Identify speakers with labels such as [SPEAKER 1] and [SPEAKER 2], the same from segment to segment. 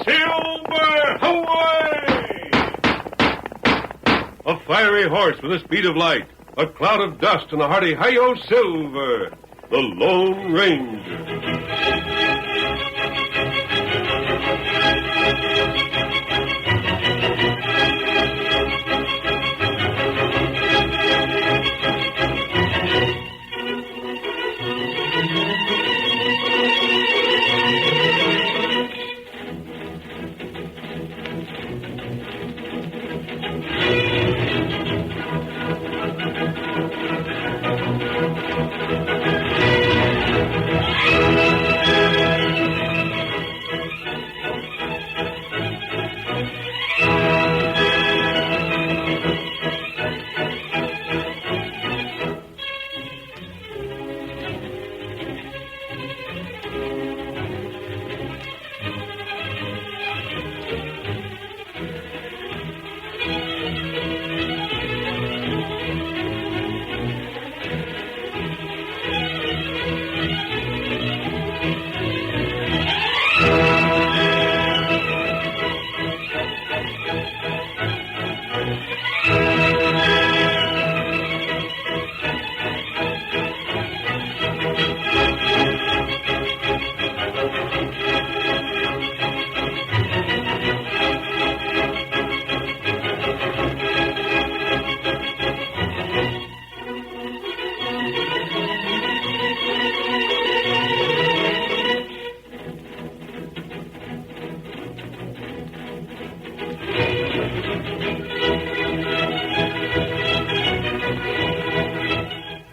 [SPEAKER 1] Silver, away! A fiery horse with the speed of light, a cloud of dust, and a hearty hi-yo Silver, the Lone Ranger.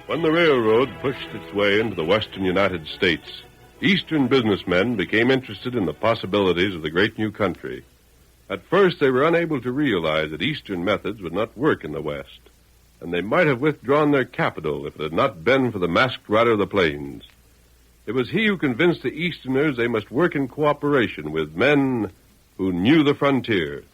[SPEAKER 1] When the railroad pushed its way into the western United States, eastern businessmen became interested in the possibilities of the great new country. At first, they were unable to realize that eastern methods would not work in the West, and they might have withdrawn their capital if it had not been for the masked rider of the plains. It was he who convinced the Easterners they must work in cooperation with men who knew the frontier.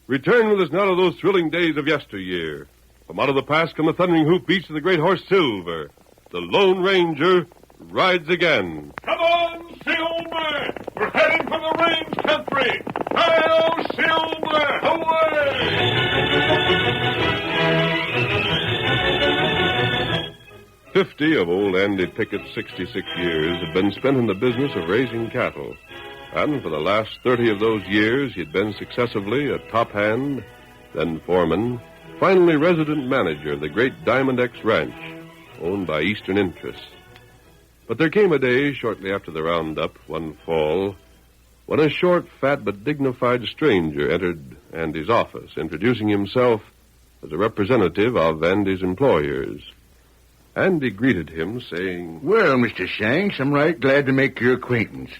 [SPEAKER 1] Return with us now to those thrilling days of yesteryear. From out of the past come the thundering hoofbeats of the great horse Silver. The Lone Ranger rides again. Come on, Silver! We're heading for the range country! Hi-yo, Silver! Away! 50 of old Andy Pickett's 66 years had been spent in the business of raising cattle. And for the last 30 of those years, he had been successively a top hand, then foreman, finally resident manager of the great Diamond X Ranch, owned by Eastern interests. But there came a day shortly after the roundup, one fall, when a short, fat, but dignified stranger entered Andy's office, introducing himself as a representative of Andy's employers. Andy greeted him, saying,
[SPEAKER 2] "Well, Mr. Shanks, I'm right glad to make your acquaintance.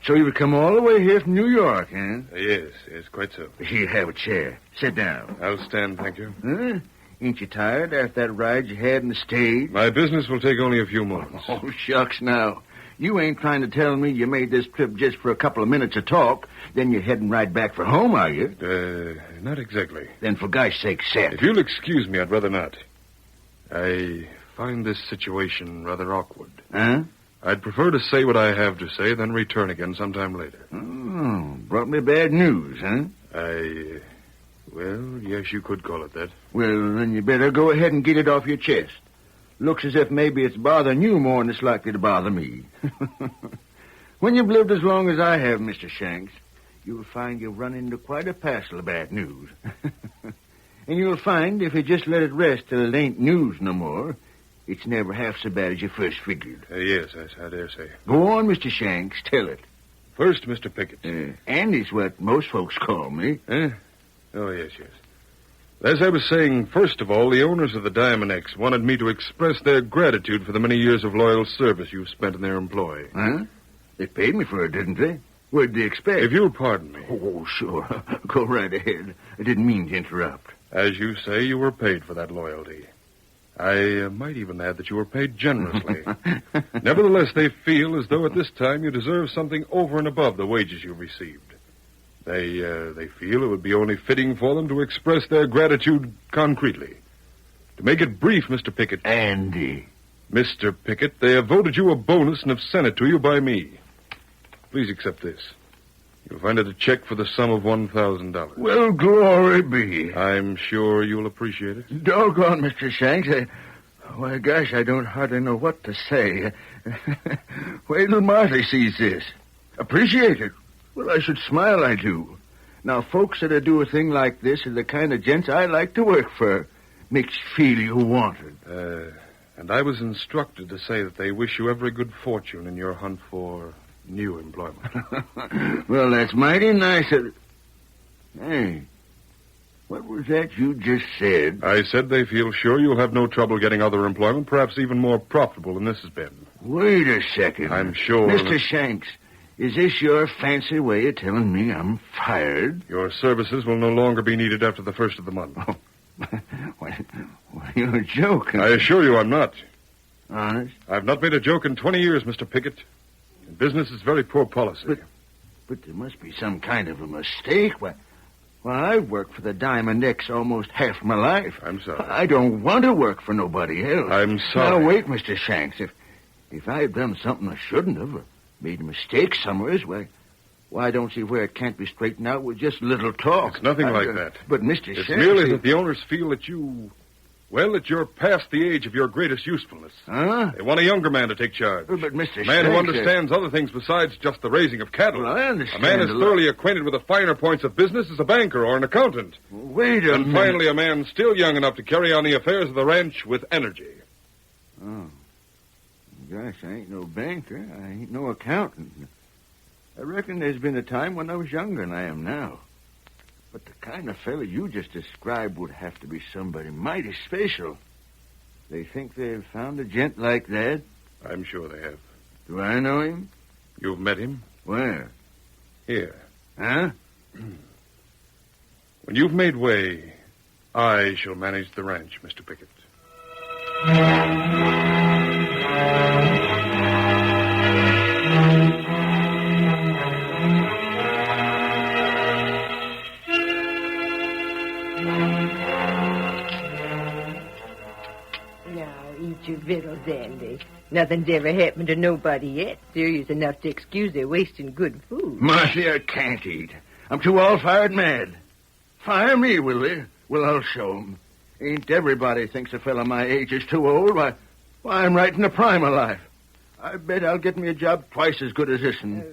[SPEAKER 2] So you've come all the way here from New York, huh?"
[SPEAKER 3] Yes, quite so.
[SPEAKER 2] Here, have a chair. Sit down.
[SPEAKER 3] I'll stand, thank you.
[SPEAKER 2] Huh? Ain't you tired after that ride you had in the stage?
[SPEAKER 3] My business will take only a few moments.
[SPEAKER 2] Oh, shucks now. You ain't trying to tell me you made this trip just for a couple of minutes of talk, then you're heading right back for home, are you?
[SPEAKER 3] Not exactly.
[SPEAKER 2] Then for God's sake, sit.
[SPEAKER 3] If you'll excuse me, I'd rather not. I find this situation rather awkward.
[SPEAKER 2] Huh?
[SPEAKER 3] I'd prefer to say what I have to say, then return again sometime later.
[SPEAKER 2] Oh, brought me bad news, huh?
[SPEAKER 3] Well, yes, you could call it that.
[SPEAKER 2] Well, then you better go ahead and get it off your chest. Looks as if maybe it's bothering you more than it's likely to bother me. When you've lived as long as I have, Mr. Shanks, you'll find you've run into quite a passel of bad news. And you'll find if you just let it rest till it ain't news no more, it's never half so bad as you first figured.
[SPEAKER 3] Yes, I dare say.
[SPEAKER 2] Go on, Mr. Shanks, tell it.
[SPEAKER 3] First, Mr. Pickett.
[SPEAKER 2] Andy's what most folks call me.
[SPEAKER 3] Oh, yes. As I was saying, first of all, the owners of the Diamond X wanted me to express their gratitude for the many years of loyal service you've spent in their employ.
[SPEAKER 2] Huh? They paid me for it, didn't they? What'd they expect?
[SPEAKER 3] If you'll pardon me.
[SPEAKER 2] Oh, sure. Go right ahead. I didn't mean to interrupt.
[SPEAKER 3] As you say, you were paid for that loyalty. I might even add that you were paid generously. Nevertheless, they feel as though at this time you deserve something over and above the wages you received. They feel it would be only fitting for them to express their gratitude concretely. To make it brief, Mr. Pickett.
[SPEAKER 2] Andy.
[SPEAKER 3] Mr. Pickett, they have voted you a bonus and have sent it to you by me. Please accept this. You'll find it a check for the sum of $1,000.
[SPEAKER 2] Well, glory be.
[SPEAKER 3] I'm sure you'll appreciate it.
[SPEAKER 2] Doggone, Mr. Shanks. Why, gosh, I don't hardly know what to say. Wait till Martha sees this. Appreciate it. Well, I should smile, I do. Now, folks that do a thing like this are the kind of gents I like to work for. Makes you feel you wanted.
[SPEAKER 3] And I was instructed to say that they wish you every good fortune in your hunt for new employment.
[SPEAKER 2] Well, that's mighty nice of... Hey, what was that you just said?
[SPEAKER 3] I said they feel sure you'll have no trouble getting other employment, perhaps even more profitable than this has been.
[SPEAKER 2] Wait a second.
[SPEAKER 3] I'm sure...
[SPEAKER 2] Mr. Shanks, is this your fancy way of telling me I'm fired?
[SPEAKER 3] Your services will no longer be needed after the first of the month.
[SPEAKER 2] Oh. Why, you're joking.
[SPEAKER 3] I assure you I'm not.
[SPEAKER 2] Honest?
[SPEAKER 3] I've not made a joke in 20 years, Mr. Pickett. In business, it's very poor policy.
[SPEAKER 2] But there must be some kind of a mistake. Well, I've worked for the Diamond X almost half my life.
[SPEAKER 3] I'm sorry.
[SPEAKER 2] I don't want to work for nobody else.
[SPEAKER 3] I'm sorry.
[SPEAKER 2] Now, wait, Mr. Shanks. If I've done something I shouldn't have, or made a mistake somewhere, why don't see where it can't be straightened out with just a little talk?
[SPEAKER 3] It's nothing like that.
[SPEAKER 2] But, Mr.
[SPEAKER 3] It's
[SPEAKER 2] Shanks...
[SPEAKER 3] merely that the owners feel that that you're past the age of your greatest usefulness.
[SPEAKER 2] Huh?
[SPEAKER 3] They want a younger man to take charge.
[SPEAKER 2] But, Mr.
[SPEAKER 3] A man who
[SPEAKER 2] Shanks,
[SPEAKER 3] understands other things besides just the raising of cattle.
[SPEAKER 2] Well, I understand.
[SPEAKER 3] A man is thoroughly acquainted with the finer points of business as a banker or an accountant.
[SPEAKER 2] Wait a minute.
[SPEAKER 3] And finally, a man still young enough to carry on the affairs of the ranch with energy.
[SPEAKER 2] Oh. Gosh, I ain't no banker. I ain't no accountant. I reckon there's been a time when I was younger than I am now. But the kind of fella you just described would have to be somebody mighty special. They think they've found a gent like that?
[SPEAKER 3] I'm sure they have.
[SPEAKER 2] Do I know him?
[SPEAKER 3] You've met him?
[SPEAKER 2] Where?
[SPEAKER 3] Here.
[SPEAKER 2] Huh?
[SPEAKER 3] When you've made way, I shall manage the ranch, Mr. Pickett.
[SPEAKER 4] Your victuals, Andy. Nothing's ever happened to nobody yet. Serious enough to excuse their wasting good food.
[SPEAKER 2] Marcy, I can't eat. I'm too all-fired mad. Fire me, will they? Well, I'll show 'em. Ain't everybody thinks a fella my age is too old. Why, I'm right in the prime of life. I bet I'll get me a job twice as good as this one.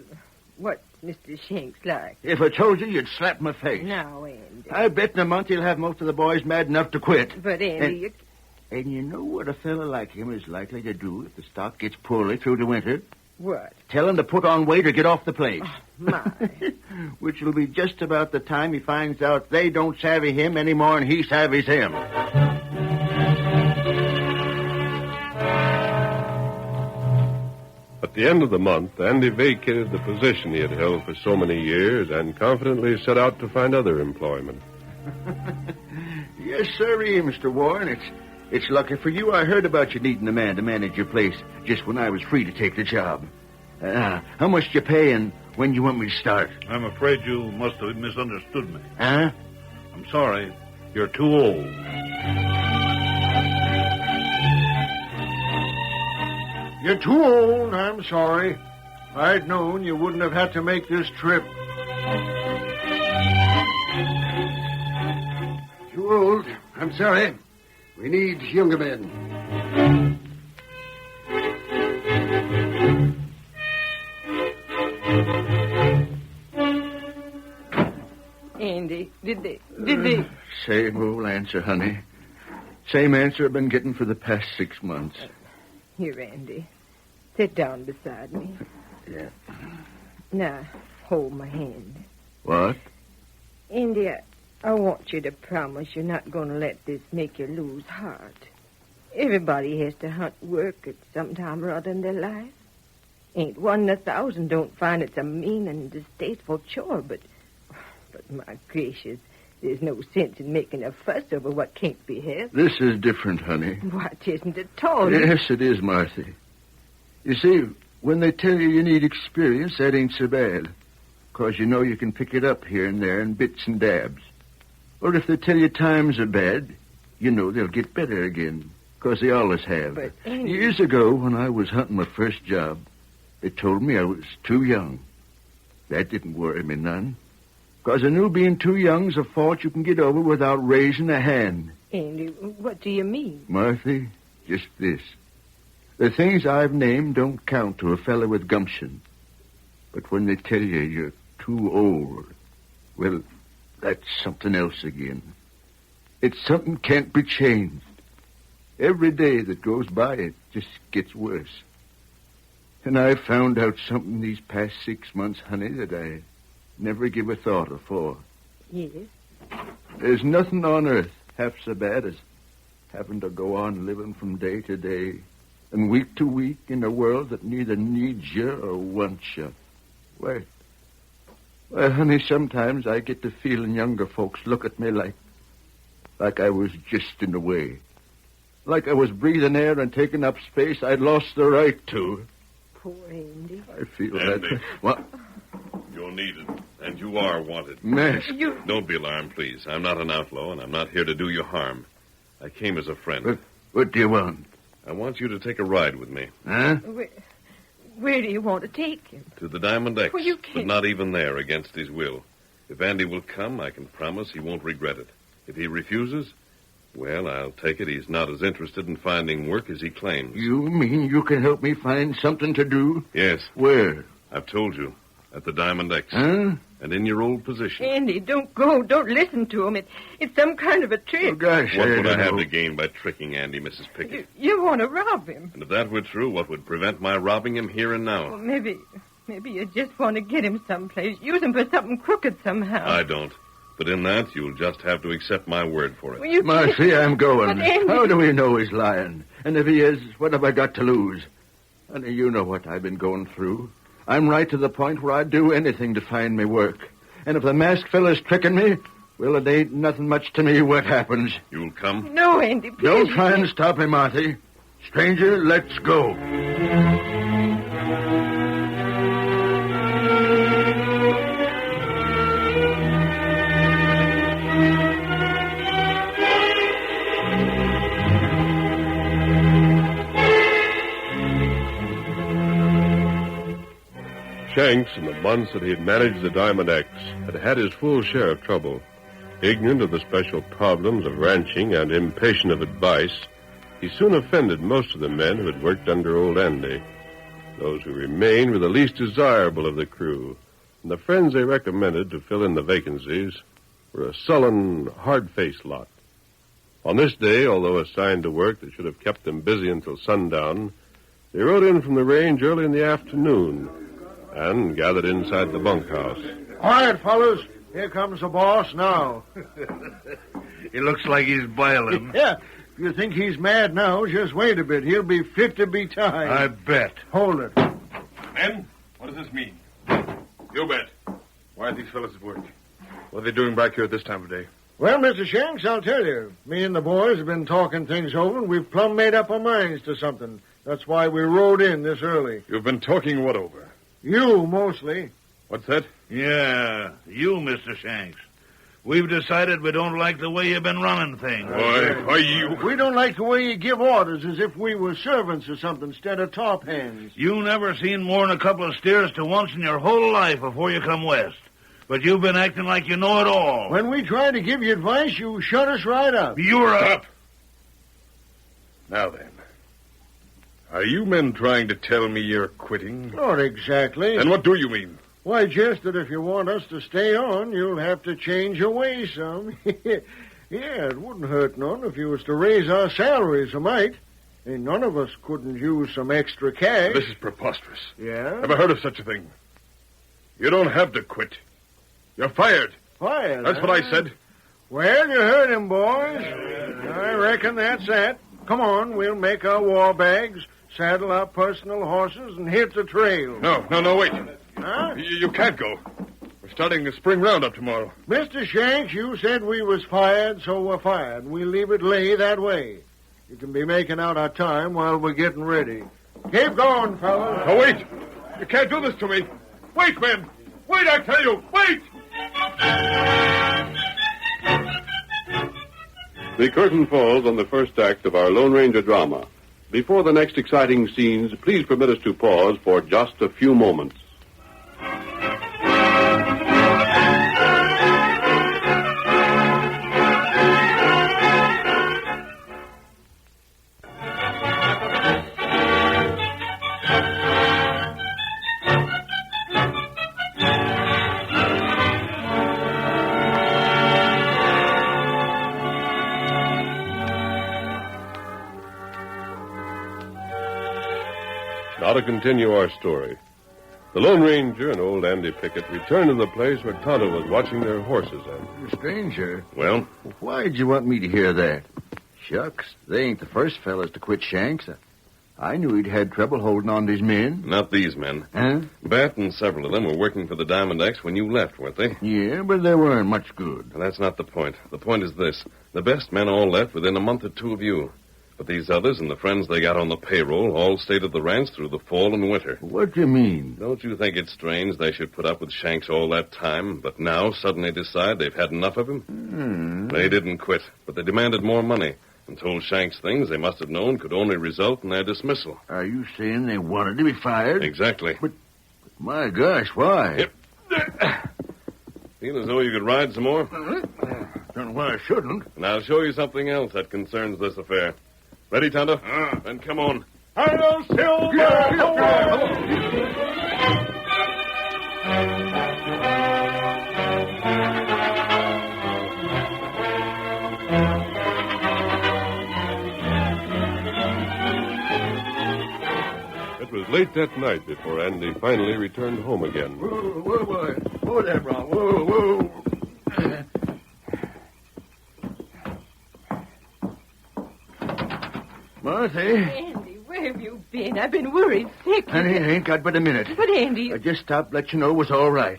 [SPEAKER 4] What's Mr. Shanks like?
[SPEAKER 2] If I told you, you'd slap my face.
[SPEAKER 4] Now, Andy.
[SPEAKER 2] I bet in a month he'll have most of the boys mad enough to quit.
[SPEAKER 4] But, Andy,
[SPEAKER 2] And you know what a fella like him is likely to do if the stock gets poorly through the winter?
[SPEAKER 4] What?
[SPEAKER 2] Tell him to put on weight or get off the place.
[SPEAKER 4] Oh, my.
[SPEAKER 2] Which will be just about the time he finds out they don't savvy him any more than he savvies him.
[SPEAKER 1] At the end of the month, Andy vacated the position he had held for so many years and confidently set out to find other employment.
[SPEAKER 2] Yes, sirree, Mr. Warren. It's lucky for you I heard about you needing a man to manage your place just when I was free to take the job. How much do you pay and when you want me to start?
[SPEAKER 5] I'm afraid you must have misunderstood me.
[SPEAKER 2] Huh?
[SPEAKER 5] I'm sorry. You're too old.
[SPEAKER 2] You're too old, I'm sorry. If I'd known you wouldn't have had to make this trip. Too old. I'm sorry. We need younger men.
[SPEAKER 4] Andy, did they?
[SPEAKER 2] Same old answer, honey. Same answer I've been getting for the past 6 months.
[SPEAKER 4] Here, Andy. Sit down beside me.
[SPEAKER 2] Yeah.
[SPEAKER 4] Now, hold my hand.
[SPEAKER 2] What?
[SPEAKER 4] Andy, I want you to promise you're not going to let this make you lose heart. Everybody has to hunt work at some time or other in their life. Ain't one in 1,000 don't find it's a mean and distasteful chore, but my gracious, there's no sense in making a fuss over what can't be helped.
[SPEAKER 2] This is different, honey.
[SPEAKER 4] Why, it isn't at all.
[SPEAKER 2] Yes, it is, Marthy. You see, when they tell you need experience, that ain't so bad. 'Cause you know you can pick it up here and there in bits and dabs. Or if they tell you times are bad, you know they'll get better again. 'Cause they always have.
[SPEAKER 4] But, Andy...
[SPEAKER 2] Years ago, when I was hunting my first job, they told me I was too young. that didn't worry me none. 'Cause I knew being too young's a fault you can get over without raising a hand.
[SPEAKER 4] Andy, what do you mean?
[SPEAKER 2] Marthy, just this. The things I've named don't count to a fella with gumption. But when they tell you you're too old, well, that's something else again. It's something can't be changed. Every day that goes by, it just gets worse. And I found out something these past 6 months, honey, that I never give a thought afore.
[SPEAKER 4] Yes?
[SPEAKER 2] There's nothing on earth half so bad as having to go on living from day to day and week to week in a world that neither needs you or wants you. Why, honey, sometimes I get the feeling younger folks look at me like I was just in the way. Like I was breathing air and taking up space I'd lost the right to.
[SPEAKER 4] Poor Andy.
[SPEAKER 2] I feel
[SPEAKER 1] Andy.
[SPEAKER 2] that. What?
[SPEAKER 1] You're needed, and you are wanted.
[SPEAKER 2] Mask.
[SPEAKER 1] Don't be alarmed, please. I'm not an outlaw, and I'm not here to do you harm. I came as a friend.
[SPEAKER 2] What do you want?
[SPEAKER 1] I want you to take a ride with me.
[SPEAKER 2] Huh?
[SPEAKER 4] Where do you want to take him?
[SPEAKER 1] To the Diamond X.
[SPEAKER 4] Well, you can't.
[SPEAKER 1] But not even there, against his will. If Andy will come, I can promise he won't regret it. If he refuses, well, I'll take it he's not as interested in finding work as he claims.
[SPEAKER 2] You mean you can help me find something to do?
[SPEAKER 1] Yes.
[SPEAKER 2] Where?
[SPEAKER 1] I've told you. At the Diamond X.
[SPEAKER 2] Huh?
[SPEAKER 1] And in your old position.
[SPEAKER 4] Andy, don't go. Don't listen to him. It's some kind of a trick.
[SPEAKER 2] Oh, gosh,
[SPEAKER 1] What would I
[SPEAKER 2] don't
[SPEAKER 1] have
[SPEAKER 2] know.
[SPEAKER 1] to gain by tricking Andy, Mrs. Pickett?
[SPEAKER 4] You want to rob him.
[SPEAKER 1] And if that were true, what would prevent my robbing him here and
[SPEAKER 4] Well,
[SPEAKER 1] now?
[SPEAKER 4] maybe you just want to get him someplace. Use him for something crooked somehow.
[SPEAKER 1] I don't. But in that, you'll just have to accept my word for it.
[SPEAKER 4] Well, you
[SPEAKER 2] Marcy, I'm going.
[SPEAKER 4] But Andy...
[SPEAKER 2] How do we know he's lying? And if he is, what have I got to lose? Honey, you know what I've been going through. I'm right to the point where I'd do anything to find me work. And if the masked fella's tricking me, well, it ain't nothing much to me what happens.
[SPEAKER 1] You'll come?
[SPEAKER 4] No, Andy, please.
[SPEAKER 2] Don't try and stop me, Marthy. Stranger, let's go.
[SPEAKER 1] Shanks, in the months that he had managed the Diamond X, had had his full share of trouble. Ignorant of the special problems of ranching and impatient of advice, he soon offended most of the men who had worked under old Andy. Those who remained were the least desirable of the crew, and the friends they recommended to fill in the vacancies were a sullen, hard-faced lot. On this day, although assigned to work that should have kept them busy until sundown, they rode in from the range early in the afternoon and gathered inside the bunkhouse.
[SPEAKER 6] Quiet, fellas. Here comes the boss now.
[SPEAKER 5] He looks like he's boiling.
[SPEAKER 6] Yeah. If you think he's mad now, just wait a bit. He'll be fit to be tied.
[SPEAKER 5] I bet.
[SPEAKER 6] Hold it.
[SPEAKER 3] Men, what does this mean? You bet. Why are these fellas at work? What are they doing back here at this time of day?
[SPEAKER 6] Well, Mr. Shanks, I'll tell you. Me and the boys have been talking things over, and we've plumb made up our minds to something. That's why we rode in this early.
[SPEAKER 3] You've been talking what over?
[SPEAKER 6] You, mostly.
[SPEAKER 3] What's that?
[SPEAKER 5] Yeah, you, Mr. Shanks. We've decided we don't like the way you've been running things.
[SPEAKER 3] Why, you...
[SPEAKER 6] We don't like the way you give orders as if we were servants or something instead of top hands.
[SPEAKER 5] You never seen more than a couple of steers to once in your whole life before you come west. But you've been acting like you know it all.
[SPEAKER 6] When we try to give you advice, you shut us right up.
[SPEAKER 5] You're
[SPEAKER 3] Stop. Now then. Are you men trying to tell me you're quitting?
[SPEAKER 6] Not exactly.
[SPEAKER 3] Then what do you mean?
[SPEAKER 6] Why, just that if you want us to stay on, you'll have to change your ways some. Yeah, it wouldn't hurt none if you was to raise our salaries a mite. And none of us couldn't use some extra cash.
[SPEAKER 3] This is preposterous.
[SPEAKER 6] Yeah?
[SPEAKER 3] Never heard of such a thing. You don't have to quit. You're fired.
[SPEAKER 6] Fired,
[SPEAKER 3] That's what I said.
[SPEAKER 6] Well, you heard him, boys. I reckon that's that. Come on, we'll make our war bags, saddle our personal horses, and hit the trail.
[SPEAKER 3] No, wait.
[SPEAKER 6] Huh?
[SPEAKER 3] You can't go. We're starting a spring roundup tomorrow.
[SPEAKER 6] Mr. Shanks, you said we was fired, so we're fired. We'll leave it lay that way. You can be making out our time while we're getting ready. Keep going, fellas.
[SPEAKER 3] Oh, wait. You can't do this to me. Wait, men. Wait, I tell you. Wait!
[SPEAKER 1] The curtain falls on the first act of our Lone Ranger drama. Before the next exciting scenes, please permit us to pause for just a few moments. to continue our story. The Lone Ranger and old Andy Pickett returned to the place where Tonto was watching their horses in.
[SPEAKER 2] Stranger,
[SPEAKER 3] Well,
[SPEAKER 2] why'd you want me to hear that? Shucks, they ain't the first fellas to quit Shanks. I knew he'd had trouble holding on to his men.
[SPEAKER 3] not these men.
[SPEAKER 2] Huh?
[SPEAKER 3] Bat and several of them were working for the Diamond X when you left, weren't they?
[SPEAKER 2] Yeah, but they weren't much good.
[SPEAKER 3] And that's not the point. The point is this. The best men all left within a month or two of you. But these others and the friends they got on the payroll all stayed at the ranch through the fall and winter.
[SPEAKER 2] What do you mean?
[SPEAKER 3] Don't you think it's strange they should put up with Shanks all that time, but now suddenly decide they've had enough of him? They didn't quit, but they demanded more money and told Shanks things they must have known could only result in their dismissal.
[SPEAKER 2] Are you saying they wanted to be fired?
[SPEAKER 3] Exactly.
[SPEAKER 2] My gosh, why?
[SPEAKER 3] Yep. Feel as though you could ride some more?
[SPEAKER 2] Don't know why I shouldn't.
[SPEAKER 3] And I'll show you something else that concerns this affair. Ready, Tonto? Then come on.
[SPEAKER 5] Hello, Silver!
[SPEAKER 1] It was late that night before Andy finally returned home again.
[SPEAKER 2] Whoa, boy. Whoa there, Bron. Whoa. Martha.
[SPEAKER 4] Andy, where have you been? I've been worried sick.
[SPEAKER 2] Honey, I ain't got but a minute.
[SPEAKER 4] But, Andy...
[SPEAKER 2] I just stopped to let you know it was all right.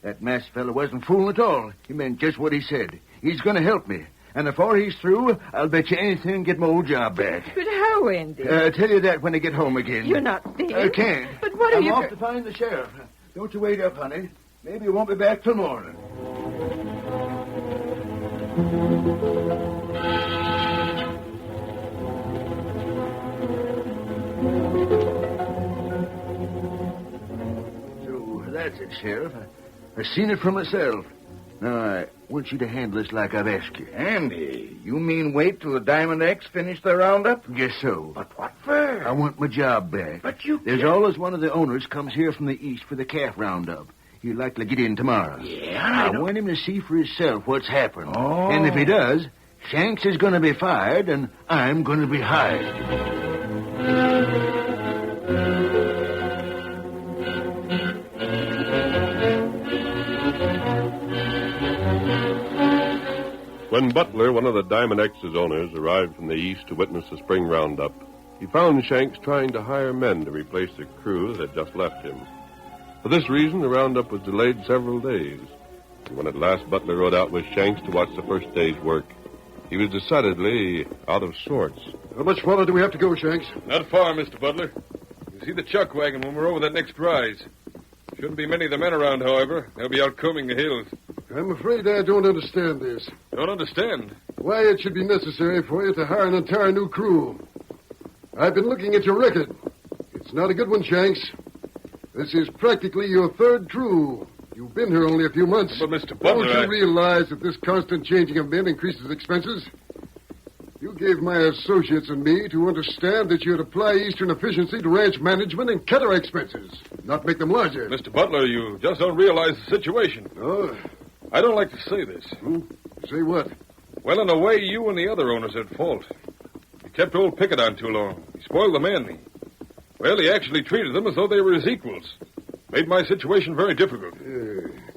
[SPEAKER 2] That masked fella wasn't fooling at all. He meant just what he said. He's going to help me. And before he's through, I'll bet you anything and get my old job back.
[SPEAKER 4] But how, Andy?
[SPEAKER 2] I'll tell you that when I get home again.
[SPEAKER 4] You're not staying.
[SPEAKER 2] I can't.
[SPEAKER 4] But what are
[SPEAKER 2] I'm
[SPEAKER 4] you...
[SPEAKER 2] off to find the sheriff. Don't you wait up, honey. Maybe you won't be back till morning. So that's it, Sheriff. I've seen it for myself. Now, I want you to handle this like I've asked you.
[SPEAKER 7] Andy, you mean wait till the Diamond X finish their roundup?
[SPEAKER 2] Guess so.
[SPEAKER 7] But what for?
[SPEAKER 2] I want my job back.
[SPEAKER 7] But you
[SPEAKER 2] There's
[SPEAKER 7] can't.
[SPEAKER 2] always one of the owners comes here from the east for the calf roundup. He'd likely get in tomorrow.
[SPEAKER 7] Yeah,
[SPEAKER 2] I
[SPEAKER 7] know.
[SPEAKER 2] want him to see for himself what's happened.
[SPEAKER 7] Oh.
[SPEAKER 2] And if he does, Shanks is going to be fired, and I'm going to be hired.
[SPEAKER 1] When Butler, one of the Diamond X's owners, arrived from the east to witness the spring roundup, he found Shanks trying to hire men to replace the crew that had just left him. For this reason, the roundup was delayed several days. And when at last Butler rode out with Shanks to watch the first day's work, he was decidedly out of sorts.
[SPEAKER 6] How much farther do we have to go, Shanks?
[SPEAKER 3] Not far, Mr. Butler. You see the chuck wagon when we're over that next rise. Shouldn't be many of the men around, however. They'll be out combing the hills.
[SPEAKER 6] I'm afraid I don't understand this.
[SPEAKER 3] Don't understand.
[SPEAKER 6] Why it should be necessary for you to hire an entire new crew. I've been looking at your record. It's not a good one, Shanks. This is practically your third crew. You've been here only a few months.
[SPEAKER 3] But, Mr. Butler,
[SPEAKER 6] Don't you realize that this constant changing of men increases expenses? You gave my associates and me to understand that you'd apply Eastern efficiency to ranch management and cut our expenses, not make them larger.
[SPEAKER 3] Mr. Butler, you just don't realize the situation.
[SPEAKER 6] Oh,
[SPEAKER 3] I don't like to say this.
[SPEAKER 6] say what?
[SPEAKER 3] Well, in a way, you and the other owners are at fault. You kept old Pickett on too long. He spoiled the men. He actually treated them as though they were his equals. Made my situation very difficult.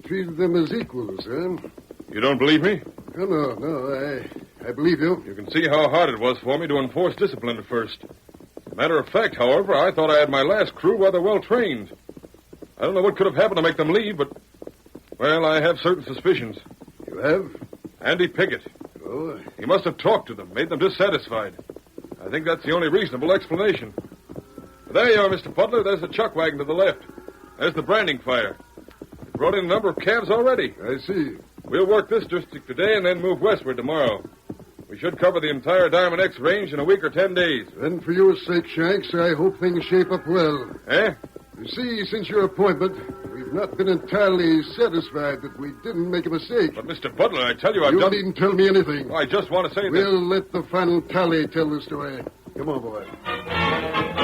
[SPEAKER 6] Treated them as equals, huh?
[SPEAKER 3] You don't believe me?
[SPEAKER 6] Oh, no, I believe you.
[SPEAKER 3] You can see how hard it was for me to enforce discipline at first. Matter of fact, however, I thought I had my last crew rather well trained. I don't know what could have happened to make them leave, but, well, I have certain suspicions.
[SPEAKER 6] You have?
[SPEAKER 3] Andy Pickett.
[SPEAKER 6] Oh,
[SPEAKER 3] He must have talked to them, made them dissatisfied. I think that's the only reasonable explanation. There you are, Mr. Butler. There's the chuck wagon to the left. There's the branding fire. They brought in a number of calves already.
[SPEAKER 6] I see.
[SPEAKER 3] We'll work this district today and then move westward tomorrow. We should cover the entire Diamond X range in a week or 10 days.
[SPEAKER 6] And for your sake, Shanks, I hope things shape up well.
[SPEAKER 3] Eh?
[SPEAKER 6] You see, since your appointment, we've not been entirely satisfied that we didn't make a mistake.
[SPEAKER 3] But, Mr. Butler, I tell you, I've
[SPEAKER 6] You
[SPEAKER 3] done...
[SPEAKER 6] needn't tell me anything.
[SPEAKER 3] I just want to say that...
[SPEAKER 6] We'll let the final tally tell the story. Come on, boy.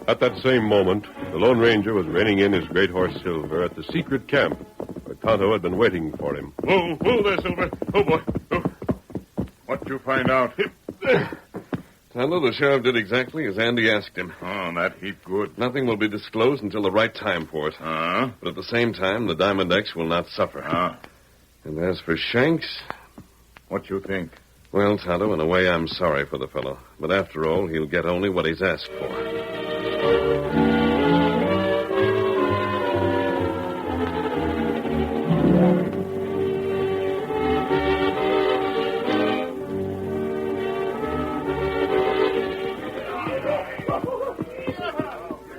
[SPEAKER 1] At that same moment, The Lone Ranger was reining in his great horse Silver at the secret camp where Tonto had been waiting for him.
[SPEAKER 3] Whoa there, Silver. Oh, boy. Oh. What'd you find out?
[SPEAKER 8] Tonto, the sheriff did exactly as Andy asked him.
[SPEAKER 3] Oh, that heap good.
[SPEAKER 8] Nothing will be disclosed until the right time for it. But at the same time, the Diamond X will not suffer. And as for Shanks...
[SPEAKER 3] What you think?
[SPEAKER 8] Well, Tonto, in a way, I'm sorry for the fellow. But after all, he'll get only what he's asked for.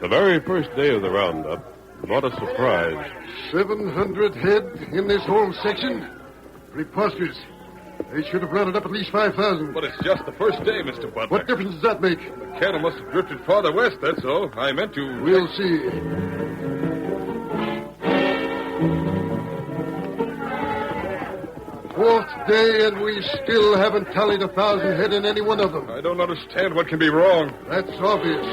[SPEAKER 1] The very first day of the roundup brought a surprise.
[SPEAKER 9] 700 head in this whole section? Preposterous. They should have rounded up at least 5,000.
[SPEAKER 3] But it's just the first day, Mr. Butler.
[SPEAKER 9] What difference does that make?
[SPEAKER 3] The cattle must have drifted farther west, that's all. I meant to...
[SPEAKER 9] We'll see. Fourth day, and we still haven't tallied 1,000 head in any one of them.
[SPEAKER 3] I don't understand what can be wrong.
[SPEAKER 9] That's obvious.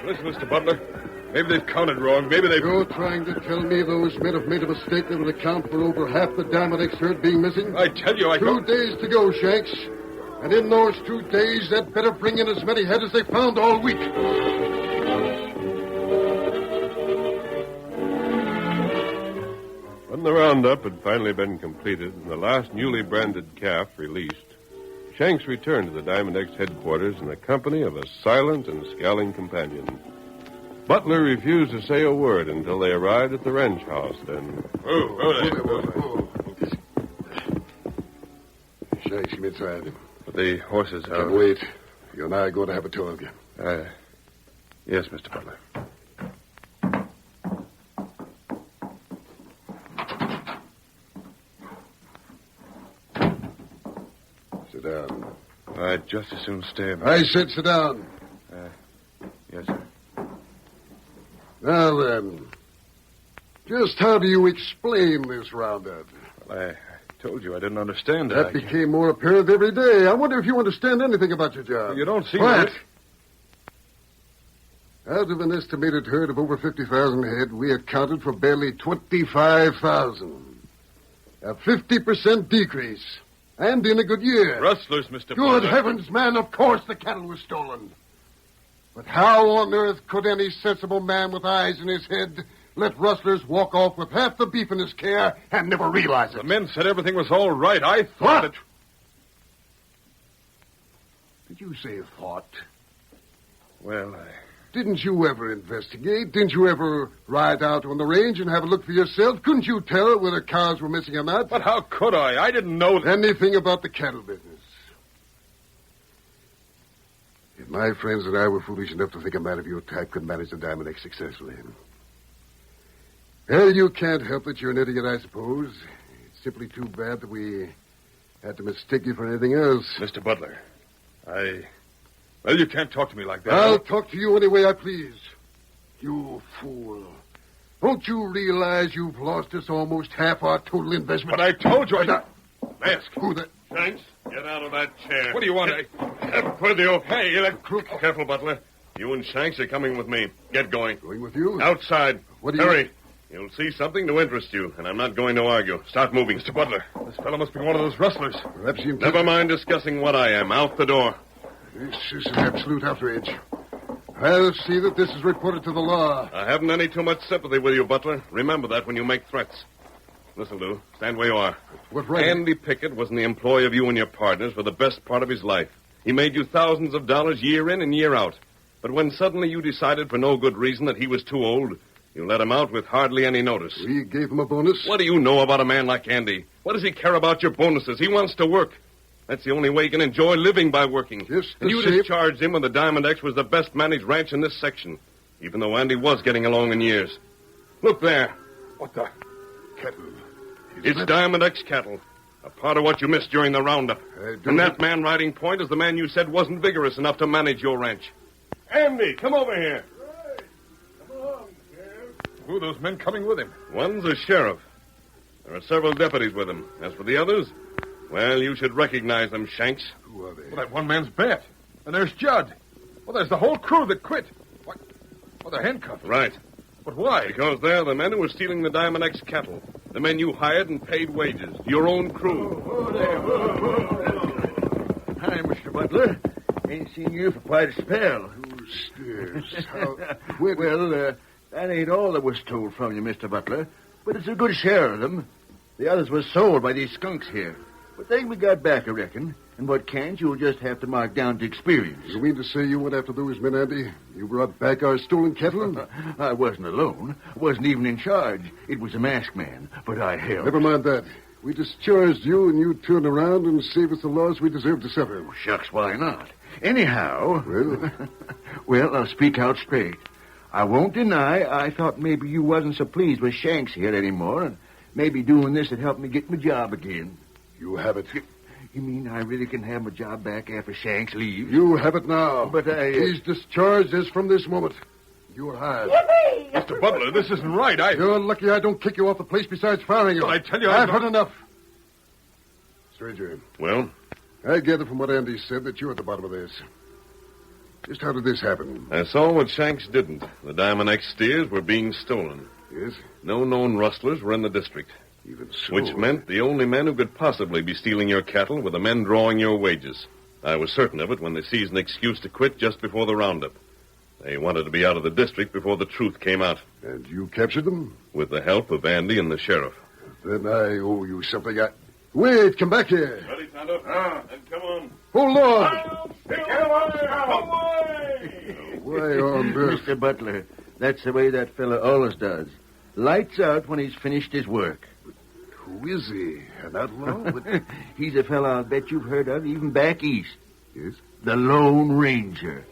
[SPEAKER 3] Listen, Mr. Butler. Maybe they've counted wrong. Maybe they've...
[SPEAKER 9] You're trying to tell me those men have made a mistake that would account for over half the Diamond X herd being missing?
[SPEAKER 3] I tell you, I
[SPEAKER 9] 2 days to go, Shanks. And in those 2 days, they'd better bring in as many head as they found all week.
[SPEAKER 1] When the roundup had finally been completed and the last newly branded calf released, Shanks returned to the Diamond X headquarters in the company of a silent and scowling companion. Butler refused to say a word until they arrived at the ranch house, then...
[SPEAKER 9] Shanks, come inside.
[SPEAKER 3] But the horses are...
[SPEAKER 9] Can't wait. You and I are going to have a talk.
[SPEAKER 3] Yes, Mr. Butler.
[SPEAKER 9] Sit down.
[SPEAKER 3] I'd just as soon stay.
[SPEAKER 9] I said sit down.
[SPEAKER 3] Yes, sir.
[SPEAKER 9] Now then, just how do you explain this roundup?
[SPEAKER 3] Well, I told you I didn't understand it.
[SPEAKER 9] That became more apparent every day. I wonder if you understand anything about your job.
[SPEAKER 3] You don't seem
[SPEAKER 9] What?
[SPEAKER 3] to...
[SPEAKER 9] Out of an estimated herd of over 50,000 head, we accounted for barely 25,000. A 50% decrease. And in a good year.
[SPEAKER 3] Rustlers, Mr.
[SPEAKER 9] Good
[SPEAKER 3] Butler.
[SPEAKER 9] heavens, man, of course the cattle was stolen. But how on earth could any sensible man with eyes in his head let rustlers walk off with half the beef in his care and never realize it?
[SPEAKER 3] The men said everything was all right. I thought
[SPEAKER 9] What?
[SPEAKER 3] it...
[SPEAKER 9] Did you say thought?
[SPEAKER 3] Well,
[SPEAKER 9] Didn't you ever investigate? Didn't you ever ride out on the range and have a look for yourself? Couldn't you tell whether cows were missing or not?
[SPEAKER 3] But how could I? I didn't know that...
[SPEAKER 9] Anything about the cattle business. If my friends and I were foolish enough to think a man of your type could manage the Diamond X successfully. Well, you can't help it. You're an idiot, I suppose. It's simply too bad that we had to mistake you for anything else.
[SPEAKER 3] Mr. Butler, Well, you can't talk to me like that.
[SPEAKER 9] I'll talk to you any way I please. You fool. Don't you realize you've lost us almost half our total investment?
[SPEAKER 3] But I told you
[SPEAKER 9] Mask. Who the...
[SPEAKER 3] Shanks, get out of that chair. What do you want? With you. Hey, that crook. Careful, Butler. You and Shanks are coming with me. Get going.
[SPEAKER 9] Going with you?
[SPEAKER 3] Outside.
[SPEAKER 9] What do you...
[SPEAKER 3] Hurry. You'll see something to interest you, and I'm not going to argue. Start moving. Mr. Butler, this fellow must be one of those rustlers.
[SPEAKER 9] Perhaps you...
[SPEAKER 3] Never mind discussing what I am. Out the door.
[SPEAKER 9] This is an absolute outrage. I'll see that this is reported to the law.
[SPEAKER 3] I haven't any too much sympathy with you, Butler. Remember that when you make threats. This'll do. Stand where you are.
[SPEAKER 9] What right...
[SPEAKER 3] Andy Pickett was in the employ of you and your partners for the best part of his life. He made you thousands of dollars year in and year out. But when suddenly you decided for no good reason that he was too old, you let him out with hardly any notice.
[SPEAKER 9] We gave him a bonus?
[SPEAKER 3] What do you know about a man like Andy? What does he care about your bonuses? He wants to work. That's the only way he can enjoy living, by working.
[SPEAKER 9] Just the
[SPEAKER 3] and you
[SPEAKER 9] same...
[SPEAKER 3] discharged him when the Diamond X was the best managed ranch in this section, even though Andy was getting along in years. Look there.
[SPEAKER 9] What the... Cattle.
[SPEAKER 3] It's Diamond X cattle. A part of what you missed during the roundup. And that man riding point is the man you said wasn't vigorous enough to manage your ranch. Andy, come over here.
[SPEAKER 9] Right. Come on, Sheriff.
[SPEAKER 3] Who are those men coming with him? One's a sheriff. There are several deputies with him. As for the others, well, you should recognize them, Shanks.
[SPEAKER 9] Who are they?
[SPEAKER 3] Well, that one man's Bet. And there's Judd. Well, there's the whole crew that quit. What? Oh, they're handcuffed.
[SPEAKER 8] Right.
[SPEAKER 3] But why?
[SPEAKER 8] Because they're the men who were stealing the Diamond X cattle. The men you hired and paid wages. Your own crew.
[SPEAKER 2] Hi, Mr. Butler. Ain't seen you for quite a spell.
[SPEAKER 9] Stairs.
[SPEAKER 2] Well, that ain't all that was stole from you, Mr. Butler. But it's a good share of them. The others was sold by these skunks here. But they we got back, I reckon. And what can't, you'll just have to mark down to experience.
[SPEAKER 9] You mean to say you went after those men, Andy? You brought back our stolen cattle?
[SPEAKER 2] I wasn't alone. Wasn't even in charge. It was a masked man, but I helped.
[SPEAKER 9] Never mind that. We discharged you, and you turned around and saved us the loss we deserved to suffer.
[SPEAKER 2] Oh, shucks, why not? Anyhow...
[SPEAKER 9] Well?
[SPEAKER 2] Well, I'll speak out straight. I won't deny I thought maybe you wasn't so pleased with Shanks here anymore, and maybe doing this would help me get my job again.
[SPEAKER 9] You have it.
[SPEAKER 2] You mean I really can have my job back after Shanks leaves?
[SPEAKER 9] You have it now.
[SPEAKER 2] But I...
[SPEAKER 9] He's discharged as from this moment. You're hired.
[SPEAKER 4] Yippee!
[SPEAKER 3] Mr. Butler, this isn't right.
[SPEAKER 9] You're lucky I don't kick you off the place besides firing you.
[SPEAKER 3] But I tell you...
[SPEAKER 9] I've had enough. Stranger,
[SPEAKER 8] Well,
[SPEAKER 9] I gather from what Andy said that you're at the bottom of this. Just how did this happen?
[SPEAKER 8] I saw what Shanks didn't. The Diamond X steers were being stolen.
[SPEAKER 9] Yes?
[SPEAKER 8] No known rustlers were in the district.
[SPEAKER 9] Even so.
[SPEAKER 8] Which meant the only men who could possibly be stealing your cattle were the men drawing your wages. I was certain of it when they seized an excuse to quit just before the roundup. They wanted to be out of the district before the truth came out.
[SPEAKER 9] And you captured them?
[SPEAKER 8] With the help of Andy and the sheriff.
[SPEAKER 9] Then I owe you something. Wait, come back here.
[SPEAKER 8] Ready, Tonto? Then come on.
[SPEAKER 9] Hold on.
[SPEAKER 2] Why on earth? Mr. Butler, that's the way that fella always does. Lights out when he's finished his work.
[SPEAKER 9] Who is he? An outlaw?
[SPEAKER 2] He's a fella I'll bet you've heard of, even back east.
[SPEAKER 9] Yes?
[SPEAKER 2] The Lone Ranger.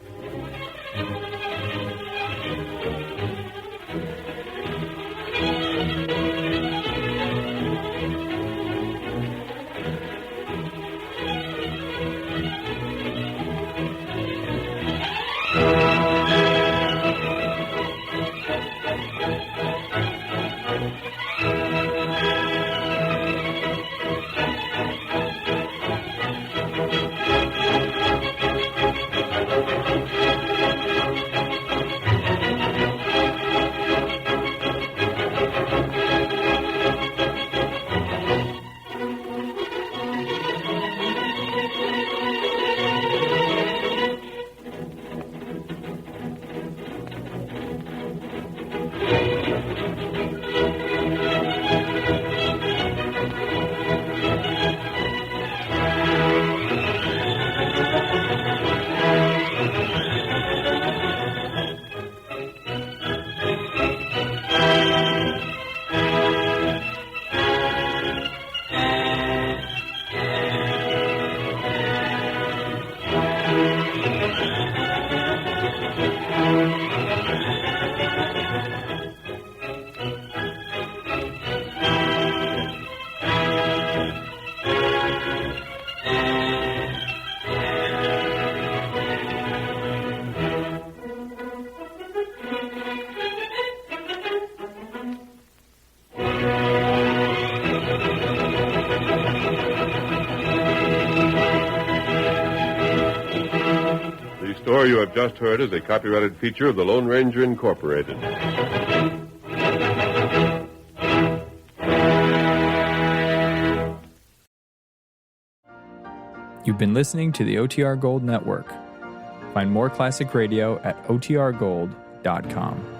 [SPEAKER 1] The story you have just heard is a copyrighted feature of the Lone Ranger Incorporated.
[SPEAKER 10] You've been listening to the OTR Gold Network. Find more classic radio at otrgold.com.